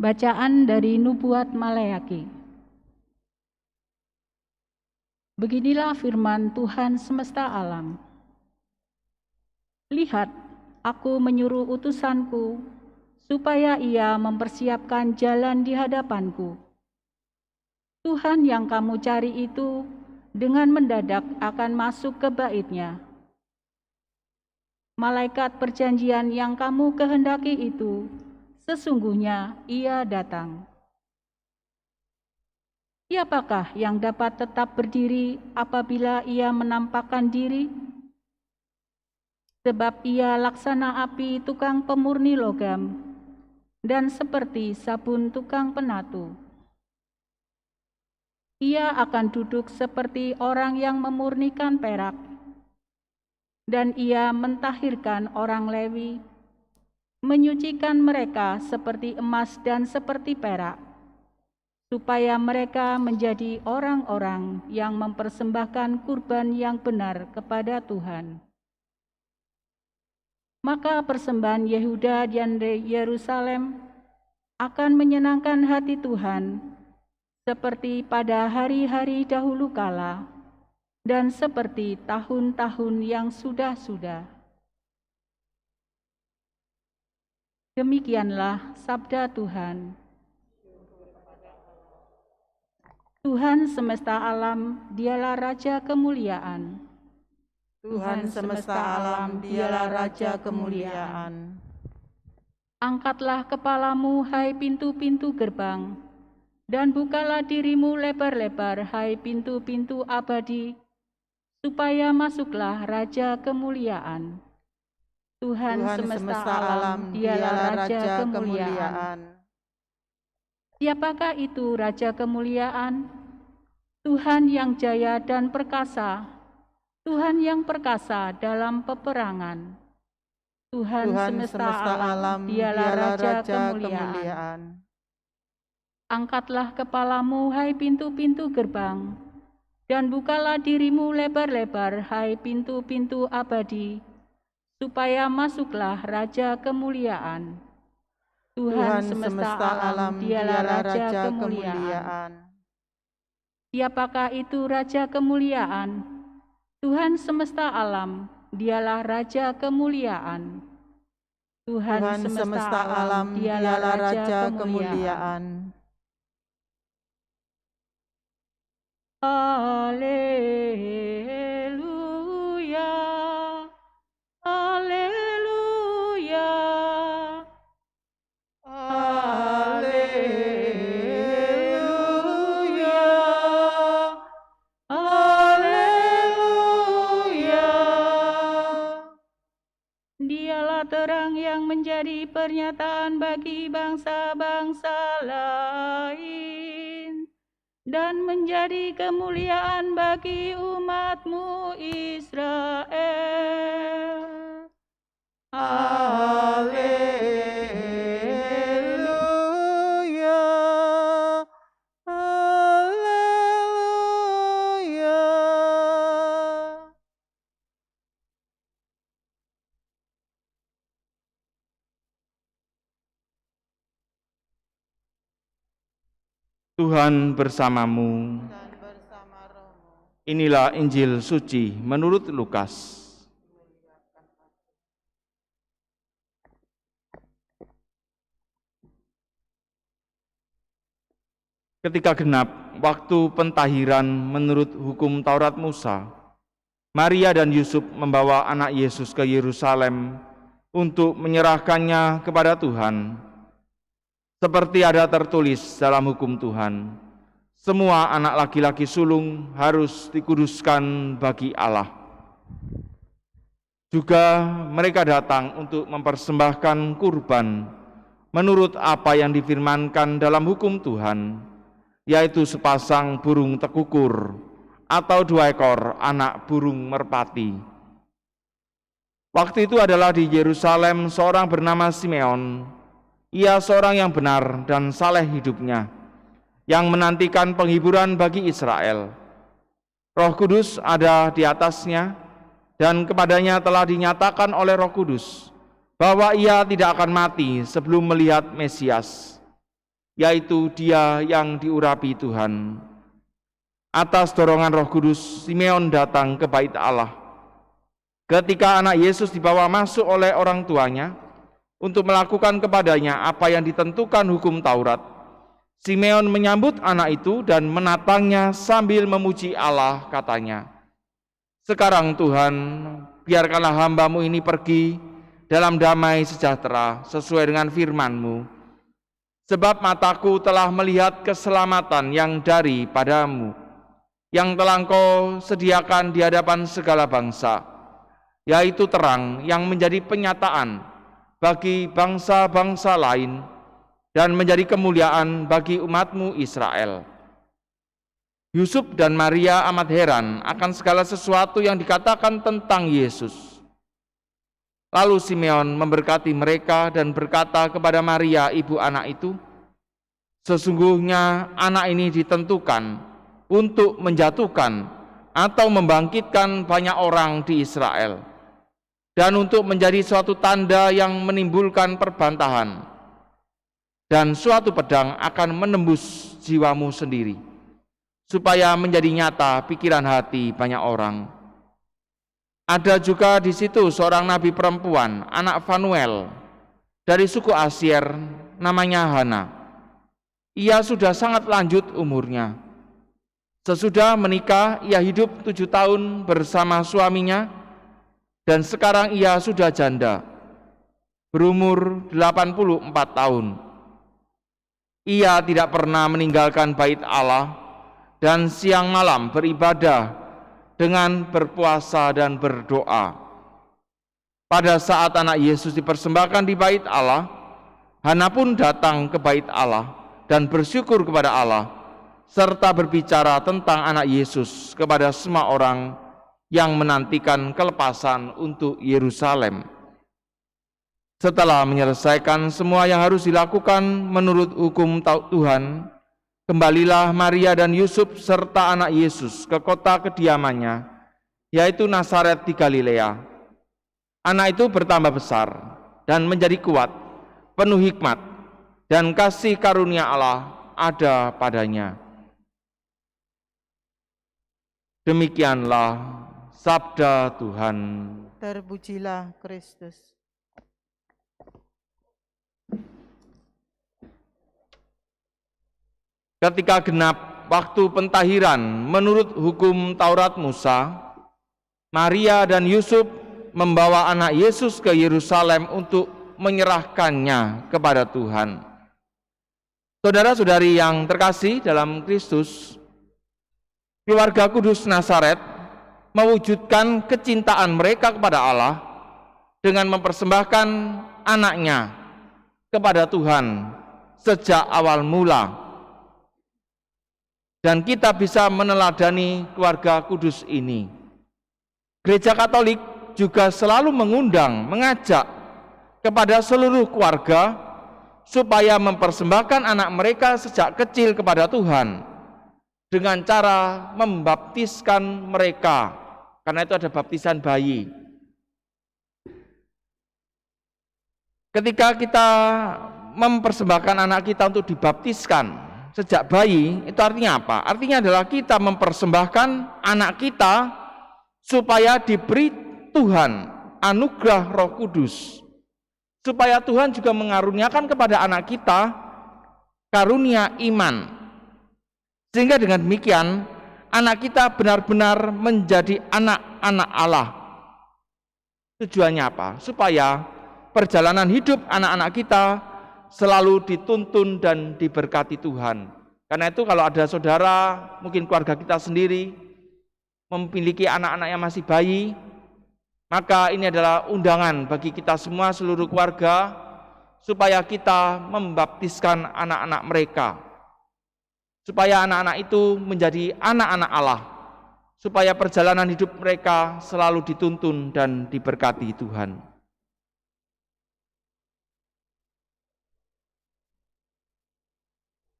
Bacaan dari Nubuat Maleaki. Beginilah firman Tuhan semesta alam. Lihat, aku menyuruh utusanku, supaya ia mempersiapkan jalan di hadapanku. Tuhan yang kamu cari itu dengan mendadak akan masuk ke bait-Nya. Malaikat perjanjian yang kamu kehendaki itu, sesungguhnya ia datang. Siapakah yang dapat tetap berdiri apabila ia menampakkan diri? Sebab ia laksana api tukang pemurni logam, dan seperti sabun tukang penatu. Ia akan duduk seperti orang yang memurnikan perak, dan ia mentahirkan orang Lewi, menyucikan mereka seperti emas dan seperti perak, supaya mereka menjadi orang-orang yang mempersembahkan kurban yang benar kepada Tuhan. Maka persembahan Yehuda dan Yerusalem akan menyenangkan hati Tuhan, seperti pada hari-hari dahulu kala, dan seperti tahun-tahun yang sudah-sudah. Demikianlah sabda Tuhan. Tuhan semesta alam, dialah Raja kemuliaan. Tuhan semesta alam, dialah Raja kemuliaan. Angkatlah kepalamu, hai pintu-pintu gerbang, dan bukalah dirimu lebar-lebar, hai pintu-pintu abadi, supaya masuklah Raja kemuliaan. Tuhan semesta alam, dialah Raja kemuliaan. Siapakah itu Raja kemuliaan? Tuhan yang jaya dan perkasa, Tuhan yang perkasa dalam peperangan. Tuhan semesta alam, dialah Raja kemuliaan. Angkatlah kepalamu, hai pintu-pintu gerbang, dan bukalah dirimu lebar-lebar, hai pintu-pintu abadi, supaya masuklah Raja kemuliaan. Tuhan semesta alam, dialah Raja kemuliaan. Siapakah itu Raja kemuliaan? Tuhan semesta alam, dialah Raja kemuliaan. Tuhan semesta alam, dialah Raja kemuliaan. Haleluya, haleluya, Haleluya, haleluya. Dialah terang yang menjadi pernyataan bagi bangsa-bangsa lain, dan menjadi kemuliaan bagi umat-Mu Israel. haleluya, haleluya. Tuhan bersamamu. Dan bersama rohmu. Inilah Injil suci menurut Lukas. Ketika genap waktu pentahiran menurut hukum Taurat Musa, Maria dan Yusuf membawa anak Yesus ke Yerusalem untuk menyerahkannya kepada Tuhan. Seperti ada tertulis dalam hukum Tuhan, semua anak laki-laki sulung harus dikuduskan bagi Allah. Juga mereka datang untuk mempersembahkan kurban menurut apa yang difirmankan dalam hukum Tuhan, yaitu sepasang burung tekukur atau 2 ekor anak burung merpati. Waktu itu adalah di Yerusalem seorang bernama Simeon. Ia seorang yang benar dan saleh hidupnya, yang menantikan penghiburan bagi Israel. Roh Kudus ada di atasnya, dan kepadanya telah dinyatakan oleh Roh Kudus bahwa ia tidak akan mati sebelum melihat Mesias. yaitu Dia yang diurapi Tuhan. Atas dorongan Roh Kudus, Simeon datang ke bait Allah. Ketika anak Yesus dibawa masuk oleh orang tuanya untuk melakukan kepadanya apa yang ditentukan hukum Taurat, Simeon menyambut anak itu dan menatangnya sambil memuji Allah, katanya, "Sekarang Tuhan, biarkanlah hamba-Mu ini pergi dalam damai sejahtera sesuai dengan firman-Mu. Sebab mataku telah melihat keselamatan yang daripadamu, yang telah Engkau sediakan di hadapan segala bangsa, yaitu terang yang menjadi penyataan bagi bangsa-bangsa lain dan menjadi kemuliaan bagi umat-Mu Israel." Yusuf dan Maria amat heran akan segala sesuatu yang dikatakan tentang Yesus. Lalu Simeon memberkati mereka dan berkata kepada Maria, ibu anak itu, "Sesungguhnya anak ini ditentukan untuk menjatuhkan atau membangkitkan banyak orang di Israel, dan untuk menjadi suatu tanda yang menimbulkan perbantahan, dan suatu pedang akan menembus jiwamu sendiri, supaya menjadi nyata pikiran hati banyak orang." Ada juga di situ seorang nabi perempuan, anak Fanuel, dari suku Asyir, namanya Hana. Ia sudah sangat lanjut umurnya. Sesudah menikah, ia hidup 7 tahun bersama suaminya, dan sekarang ia sudah janda, berumur 84 tahun. Ia tidak pernah meninggalkan bait Allah, dan siang malam beribadah dengan berpuasa dan berdoa. Pada saat anak Yesus dipersembahkan di bait Allah, Hana pun datang ke bait Allah dan bersyukur kepada Allah, serta berbicara tentang anak Yesus kepada semua orang yang menantikan kelepasan untuk Yerusalem. Setelah menyelesaikan semua yang harus dilakukan menurut hukum Tuhan, kembalilah Maria dan Yusuf serta anak Yesus ke kota kediamannya, yaitu Nazaret di Galilea. Anak itu bertambah besar dan menjadi kuat, penuh hikmat, dan kasih karunia Allah ada padanya. Demikianlah sabda Tuhan. Terpujilah Kristus. Ketika genap waktu pentahiran menurut hukum Taurat Musa, Maria dan Yusuf membawa anak Yesus ke Yerusalem untuk menyerahkannya kepada Tuhan. Saudara-saudari yang terkasih dalam Kristus, keluarga kudus Nazaret mewujudkan kecintaan mereka kepada Allah dengan mempersembahkan anaknya kepada Tuhan sejak awal mula. Dan kita bisa meneladani keluarga kudus ini. Gereja Katolik juga selalu mengajak kepada seluruh keluarga supaya mempersembahkan anak mereka sejak kecil kepada Tuhan dengan cara membaptiskan mereka, karena itu ada baptisan bayi. Ketika kita mempersembahkan anak kita untuk dibaptiskan sejak bayi, itu artinya apa? Artinya adalah kita mempersembahkan anak kita supaya diberi Tuhan anugerah Roh Kudus, supaya Tuhan juga mengaruniakan kepada anak kita karunia iman, sehingga dengan demikian anak kita benar-benar menjadi anak-anak Allah. Tujuannya apa? Supaya perjalanan hidup anak-anak kita selalu dituntun dan diberkati Tuhan. Karena itu kalau ada saudara, mungkin keluarga kita sendiri memiliki anak-anak yang masih bayi, maka ini adalah undangan bagi kita semua seluruh keluarga supaya kita membaptiskan anak-anak mereka, supaya anak-anak itu menjadi anak-anak Allah, supaya perjalanan hidup mereka selalu dituntun dan diberkati Tuhan.